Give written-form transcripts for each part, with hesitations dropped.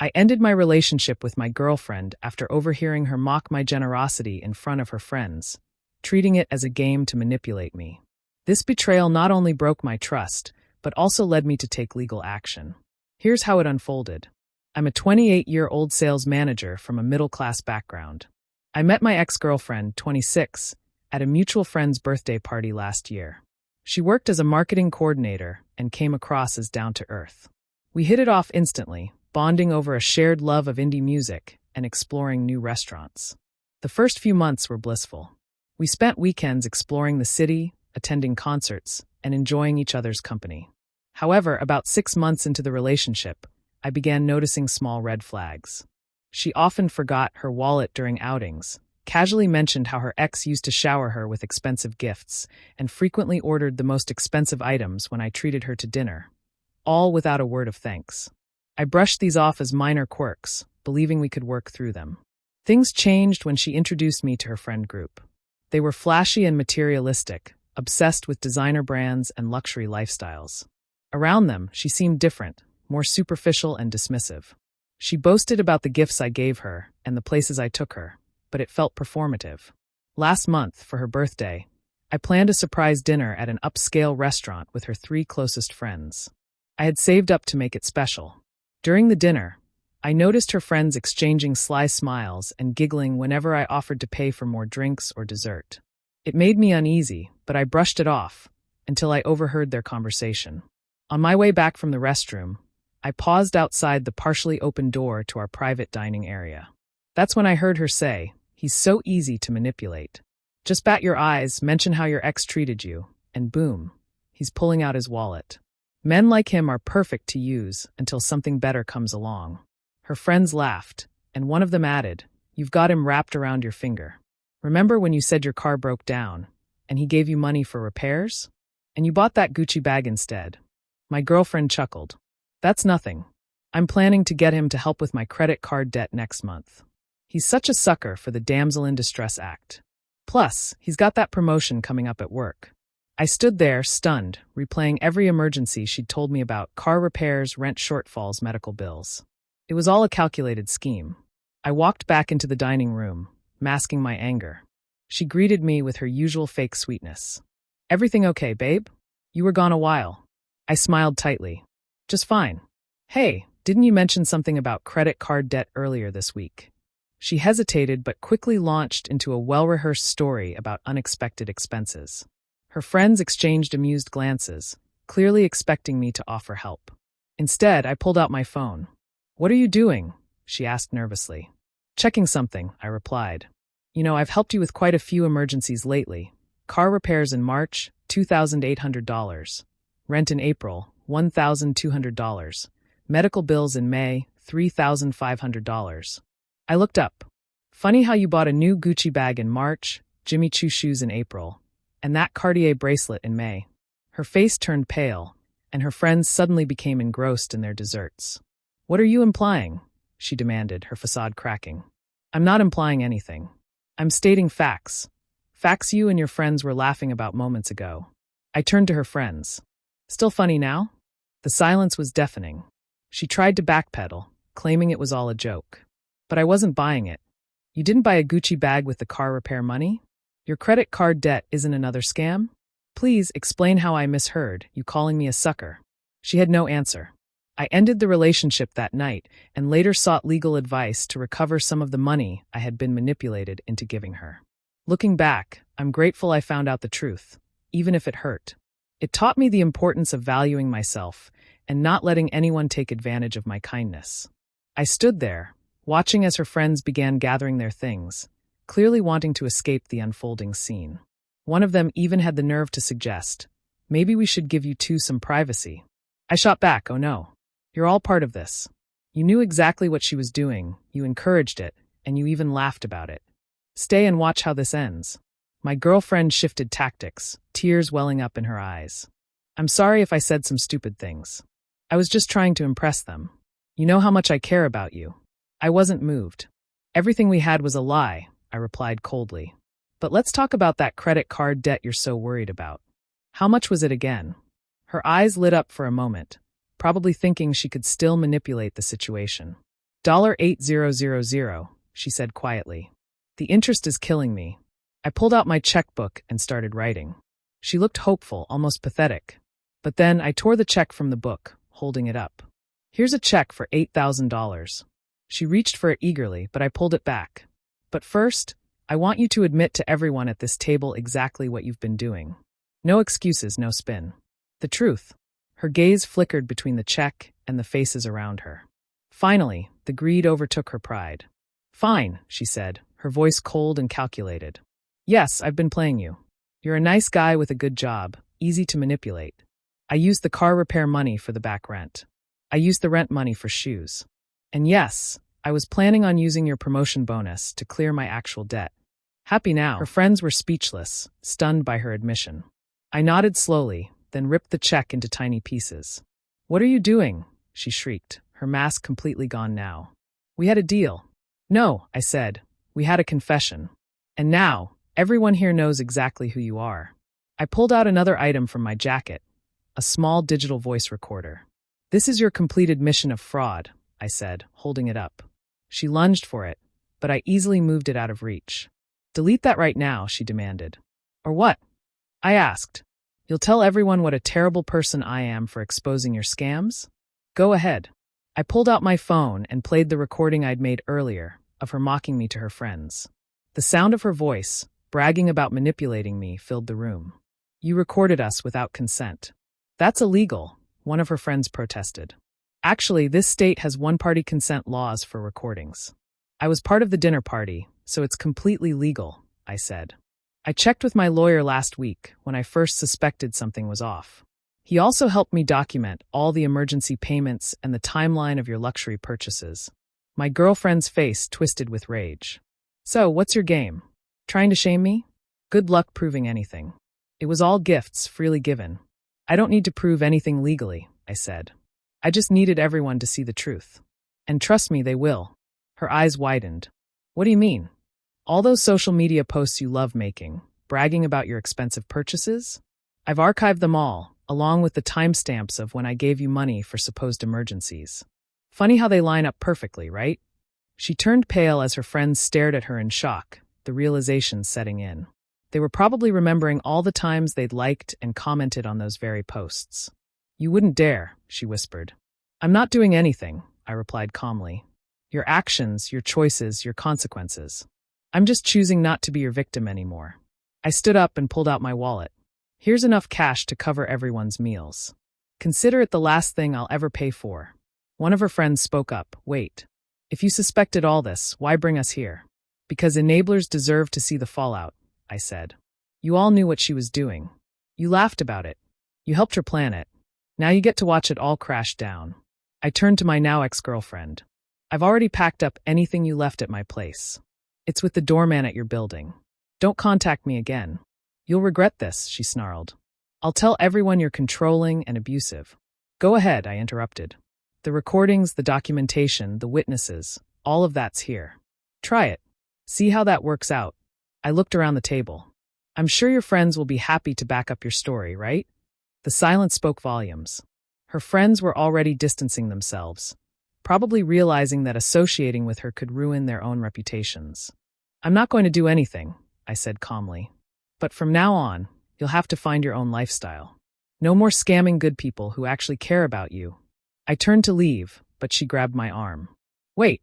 I ended my relationship with my girlfriend after overhearing her mock my generosity in front of her friends, treating it as a game to manipulate me. This betrayal not only broke my trust, but also led me to take legal action. Here's how it unfolded. I'm a 28-year-old sales manager from a middle-class background. I met my ex-girlfriend, 26, at a mutual friend's birthday party last year. She worked as a marketing coordinator and came across as down-to-earth. We hit it off instantly, bonding over a shared love of indie music and exploring new restaurants. The first few months were blissful. We spent weekends exploring the city, attending concerts, and enjoying each other's company. However, about 6 months into the relationship, I began noticing small red flags. She often forgot her wallet during outings, casually mentioned how her ex used to shower her with expensive gifts, and frequently ordered the most expensive items when I treated her to dinner, all without a word of thanks. I brushed these off as minor quirks, believing we could work through them. Things changed when she introduced me to her friend group. They were flashy and materialistic, obsessed with designer brands and luxury lifestyles. Around them, she seemed different, more superficial and dismissive. She boasted about the gifts I gave her and the places I took her, but it felt performative. Last month, for her birthday, I planned a surprise dinner at an upscale restaurant with her 3 closest friends. I had saved up to make it special. During the dinner, I noticed her friends exchanging sly smiles and giggling whenever I offered to pay for more drinks or dessert. It made me uneasy, but I brushed it off until I overheard their conversation. On my way back from the restroom, I paused outside the partially open door to our private dining area. That's when I heard her say, "He's so easy to manipulate. Just bat your eyes, mention how your ex treated you, and boom, he's pulling out his wallet. Men like him are perfect to use until something better comes along." Her friends laughed, and one of them added, "You've got him wrapped around your finger. Remember when you said your car broke down, and he gave you money for repairs? And you bought that Gucci bag instead." My girlfriend chuckled. "That's nothing. I'm planning to get him to help with my credit card debt next month. He's such a sucker for the damsel in distress act. Plus, he's got that promotion coming up at work." I stood there, stunned, replaying every emergency she'd told me about: car repairs, rent shortfalls, medical bills. It was all a calculated scheme. I walked back into the dining room, masking my anger. She greeted me with her usual fake sweetness. "Everything okay, babe? You were gone a while." I smiled tightly. "Just fine. Hey, didn't you mention something about credit card debt earlier this week?" She hesitated but quickly launched into a well-rehearsed story about unexpected expenses. Her friends exchanged amused glances, clearly expecting me to offer help. Instead, I pulled out my phone. "What are you doing?" she asked nervously. "Checking something," I replied. "You know, I've helped you with quite a few emergencies lately. Car repairs in March, $2,800. Rent in April, $1,200. Medical bills in May, $3,500. I looked up. "Funny how you bought a new Gucci bag in March, Jimmy Choo shoes in April, and that Cartier bracelet in May." Her face turned pale, and her friends suddenly became engrossed in their desserts. "What are you implying?" she demanded, her facade cracking. "I'm not implying anything. I'm stating facts. Facts you and your friends were laughing about moments ago." I turned to her friends. "Still funny now?" The silence was deafening. She tried to backpedal, claiming it was all a joke. But I wasn't buying it. "You didn't buy a Gucci bag with the car repair money? Your credit card debt isn't another scam? Please explain how I misheard you calling me a sucker." She had no answer. I ended the relationship that night and later sought legal advice to recover some of the money I had been manipulated into giving her. Looking back, I'm grateful I found out the truth, even if it hurt. It taught me the importance of valuing myself and not letting anyone take advantage of my kindness. I stood there, watching as her friends began gathering their things, clearly wanting to escape the unfolding scene. One of them even had the nerve to suggest, "Maybe we should give you two some privacy." I shot back, "Oh no. You're all part of this. You knew exactly what she was doing, you encouraged it, and you even laughed about it. Stay and watch how this ends." My girlfriend shifted tactics, tears welling up in her eyes. "I'm sorry if I said some stupid things. I was just trying to impress them. You know how much I care about you." I wasn't moved. "Everything we had was a lie," I replied coldly. "But let's talk about that credit card debt you're so worried about. How much was it again?" Her eyes lit up for a moment, probably thinking she could still manipulate the situation. $8,000, she said quietly. The interest is killing me. I pulled out my checkbook and started writing. She looked hopeful, almost pathetic. But then I tore the check from the book, holding it up. Here's a check for $8,000. She reached for it eagerly, but I pulled it back. But first, I want you to admit to everyone at this table exactly what you've been doing. No excuses, no spin. The truth. Her gaze flickered between the check and the faces around her. Finally, the greed overtook her pride. Fine, she said, her voice cold and calculated. Yes, I've been playing you. You're a nice guy with a good job, easy to manipulate. I used the car repair money for the back rent. I used the rent money for shoes. And yes, I was planning on using your promotion bonus to clear my actual debt. Happy now. Her friends were speechless, stunned by her admission. I nodded slowly, then ripped the check into tiny pieces. What are you doing? She shrieked, her mask completely gone now. We had a deal. No, I said. We had a confession. And now, everyone here knows exactly who you are. I pulled out another item from my jacket, a small digital voice recorder. This is your completed mission of fraud, I said, holding it up. She lunged for it, but I easily moved it out of reach. Delete that right now, she demanded. Or what? I asked. You'll tell everyone what a terrible person I am for exposing your scams? Go ahead. I pulled out my phone and played the recording I'd made earlier of her mocking me to her friends. The sound of her voice, bragging about manipulating me, filled the room. You recorded us without consent. That's illegal, one of her friends protested. Actually, this state has one-party consent laws for recordings. I was part of the dinner party, so it's completely legal, I said. I checked with my lawyer last week when I first suspected something was off. He also helped me document all the emergency payments and the timeline of your luxury purchases. My girlfriend's face twisted with rage. So, what's your game? Trying to shame me? Good luck proving anything. It was all gifts, freely given. I don't need to prove anything legally, I said. I just needed everyone to see the truth. And trust me, they will. Her eyes widened. What do you mean? All those social media posts you love making, bragging about your expensive purchases? I've archived them all, along with the timestamps of when I gave you money for supposed emergencies. Funny how they line up perfectly, right? She turned pale as her friends stared at her in shock, the realization setting in. They were probably remembering all the times they'd liked and commented on those very posts. You wouldn't dare, she whispered. I'm not doing anything, I replied calmly. Your actions, your choices, your consequences. I'm just choosing not to be your victim anymore. I stood up and pulled out my wallet. Here's enough cash to cover everyone's meals. Consider it the last thing I'll ever pay for. One of her friends spoke up. Wait. If you suspected all this, why bring us here? Because enablers deserve to see the fallout, I said. You all knew what she was doing. You laughed about it. You helped her plan it. Now you get to watch it all crash down. I turned to my now ex-girlfriend. I've already packed up anything you left at my place. It's with the doorman at your building. Don't contact me again. You'll regret this, she snarled. I'll tell everyone you're controlling and abusive. Go ahead, I interrupted. The recordings, the documentation, the witnesses, all of that's here. Try it. See how that works out. I looked around the table. I'm sure your friends will be happy to back up your story, right? The silence spoke volumes. Her friends were already distancing themselves, probably realizing that associating with her could ruin their own reputations. I'm not going to do anything, I said calmly. But from now on, you'll have to find your own lifestyle. No more scamming good people who actually care about you. I turned to leave, but she grabbed my arm. Wait,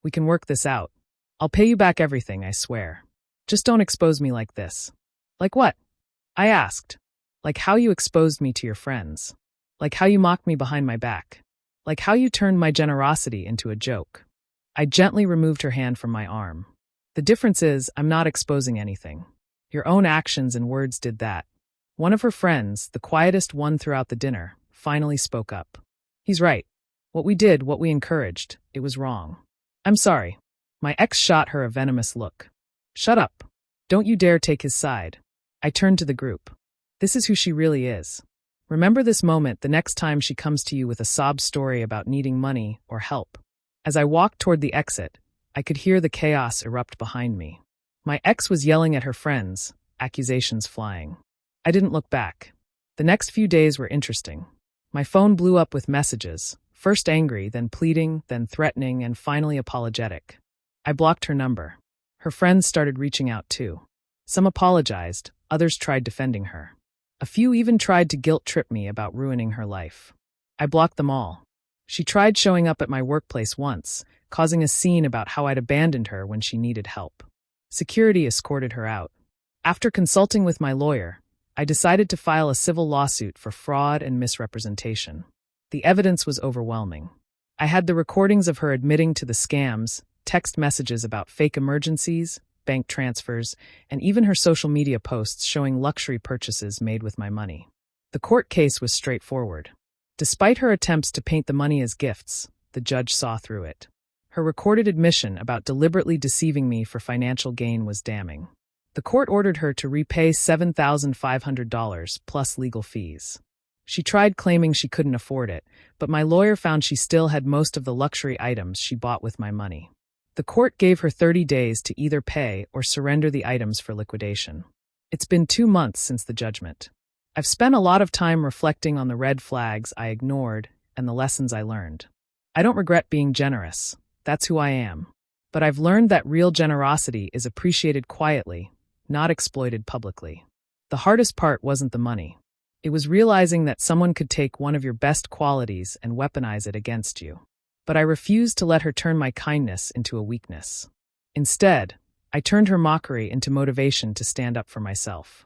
we can work this out. I'll pay you back everything, I swear. Just don't expose me like this. Like what? I asked. Like how you exposed me to your friends. Like how you mocked me behind my back. Like how you turned my generosity into a joke. I gently removed her hand from my arm. The difference is, I'm not exposing anything. Your own actions and words did that. One of her friends, the quietest one throughout the dinner, finally spoke up. He's right. What we did, what we encouraged, it was wrong. I'm sorry. My ex shot her a venomous look. Shut up. Don't you dare take his side. I turned to the group. This is who she really is. Remember this moment the next time she comes to you with a sob story about needing money or help. As I walked toward the exit, I could hear the chaos erupt behind me. My ex was yelling at her friends, accusations flying. I didn't look back. The next few days were interesting. My phone blew up with messages, First angry, then pleading, then threatening, and finally apologetic. I blocked her number. Her friends started reaching out too. Some apologized, others tried defending her. A few even tried to guilt-trip me about ruining her life. I blocked them all. She tried showing up at my workplace once, causing a scene about how I'd abandoned her when she needed help. Security escorted her out. After consulting with my lawyer, I decided to file a civil lawsuit for fraud and misrepresentation. The evidence was overwhelming. I had the recordings of her admitting to the scams, text messages about fake emergencies, bank transfers, and even her social media posts showing luxury purchases made with my money. The court case was straightforward. Despite her attempts to paint the money as gifts, the judge saw through it. Her recorded admission about deliberately deceiving me for financial gain was damning. The court ordered her to repay $7,500 plus legal fees. She tried claiming she couldn't afford it, but my lawyer found she still had most of the luxury items she bought with my money. The court gave her 30 days to either pay or surrender the items for liquidation. It's been 2 months since the judgment. I've spent a lot of time reflecting on the red flags I ignored and the lessons I learned. I don't regret being generous. That's who I am. But I've learned that real generosity is appreciated quietly, not exploited publicly. The hardest part wasn't the money. It was realizing that someone could take one of your best qualities and weaponize it against you. But I refused to let her turn my kindness into a weakness. Instead, I turned her mockery into motivation to stand up for myself.